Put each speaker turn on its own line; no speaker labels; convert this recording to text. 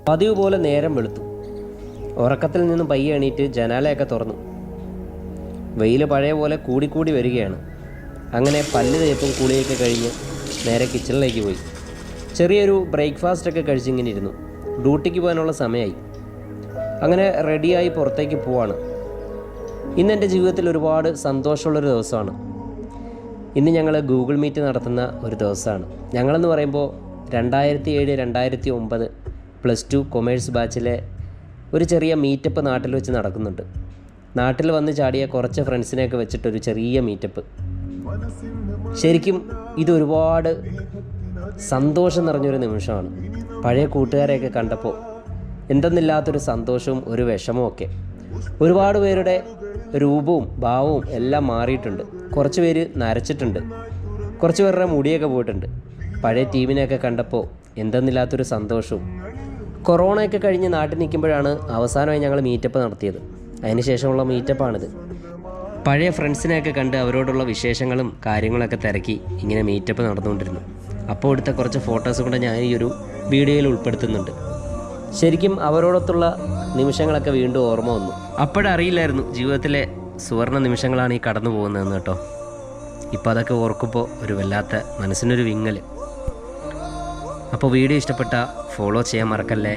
പതിവ് പോലെ നേരം വെളുത്തു. ഉറക്കത്തിൽ നിന്നും പയ്യെ എണീറ്റ് ജനാലയൊക്കെ തുറന്നു. വെയിൽ പഴയ പോലെ കൂടിക്കൂടി വരികയാണ്. അങ്ങനെ പല്ല് തേപ്പും കുളിയൊക്കെ കഴിഞ്ഞ് നേരെ കിച്ചണിലേക്ക് പോയി. ചെറിയൊരു ബ്രേക്ക്ഫാസ്റ്റൊക്കെ കഴിച്ചിങ്ങനെ ഇരുന്നു. ഡ്യൂട്ടിക്ക് പോകാനുള്ള സമയമായി. അങ്ങനെ റെഡിയായി പുറത്തേക്ക് പോവാണ്. ഇന്ന് എൻ്റെ ജീവിതത്തിൽ ഒരുപാട് സന്തോഷമുള്ളൊരു ദിവസമാണ്. ഇന്ന് ഞങ്ങൾ ഗൂഗിൾ മീറ്റ് നടത്തുന്ന ഒരു ദിവസമാണ്. ഞങ്ങളെന്ന് പറയുമ്പോൾ 2007-2009 +2 കൊമേഴ്സ് ബാച്ചിലെ ഒരു ചെറിയ മീറ്റപ്പ് നാട്ടിൽ വെച്ച് നടക്കുന്നുണ്ട്. നാട്ടിൽ വന്ന് ചാടിയ കുറച്ച് ഫ്രണ്ട്സിനെയൊക്കെ വെച്ചിട്ടൊരു ചെറിയ മീറ്റപ്പ്. ശരിക്കും ഇതൊരുപാട് സന്തോഷം നിറഞ്ഞൊരു നിമിഷമാണ്. പഴയ കൂട്ടുകാരെയൊക്കെ കണ്ടപ്പോൾ എന്തെന്നില്ലാത്തൊരു സന്തോഷവും ഒരു വിഷമവും ഒക്കെ. ഒരുപാട് പേരുടെ രൂപവും ഭാവവും എല്ലാം മാറിയിട്ടുണ്ട്. കുറച്ച് പേര് നരച്ചിട്ടുണ്ട്, കുറച്ച് പേരുടെ മുടിയൊക്കെ പോയിട്ടുണ്ട്. പഴയ ടീമിനെയൊക്കെ കണ്ടപ്പോൾ എന്തെന്നില്ലാത്തൊരു സന്തോഷവും. കൊറോണയൊക്കെ കഴിഞ്ഞ് നാട്ടിൽ നിൽക്കുമ്പോഴാണ് അവസാനമായി ഞങ്ങൾ മീറ്റപ്പ് നടത്തിയത്. അതിന് ശേഷമുള്ള മീറ്റപ്പാണിത്. പഴയ ഫ്രണ്ട്സിനെയൊക്കെ കണ്ട് അവരോടുള്ള വിശേഷങ്ങളും കാര്യങ്ങളൊക്കെ തിരക്കി ഇങ്ങനെ മീറ്റപ്പ് നടന്നുകൊണ്ടിരുന്നു. അപ്പോൾ എടുത്ത കുറച്ച് ഫോട്ടോസ് കൂടെ ഞാൻ ഈ ഒരു വീഡിയോയിൽ ഉൾപ്പെടുത്തുന്നുണ്ട്. ശരിക്കും അവരോടൊത്തുള്ള നിമിഷങ്ങളൊക്കെ വീണ്ടും ഓർമ്മ വന്നു. അപ്പോഴറിയില്ലായിരുന്നു ജീവിതത്തിലെ സുവർണ്ണ നിമിഷങ്ങളാണ് ഈ കടന്നു പോകുന്നതെന്ന് കേട്ടോ. ഇപ്പോൾ അതൊക്കെ ഓർക്കുമ്പോൾ ഒരു വല്ലാത്ത മനസ്സിനൊരു വിങ്ങൽ. അപ്പോൾ വീഡിയോ ഇഷ്ടപ്പെട്ടാൽ ഫോളോ ചെയ്യാൻ മറക്കല്ലേ.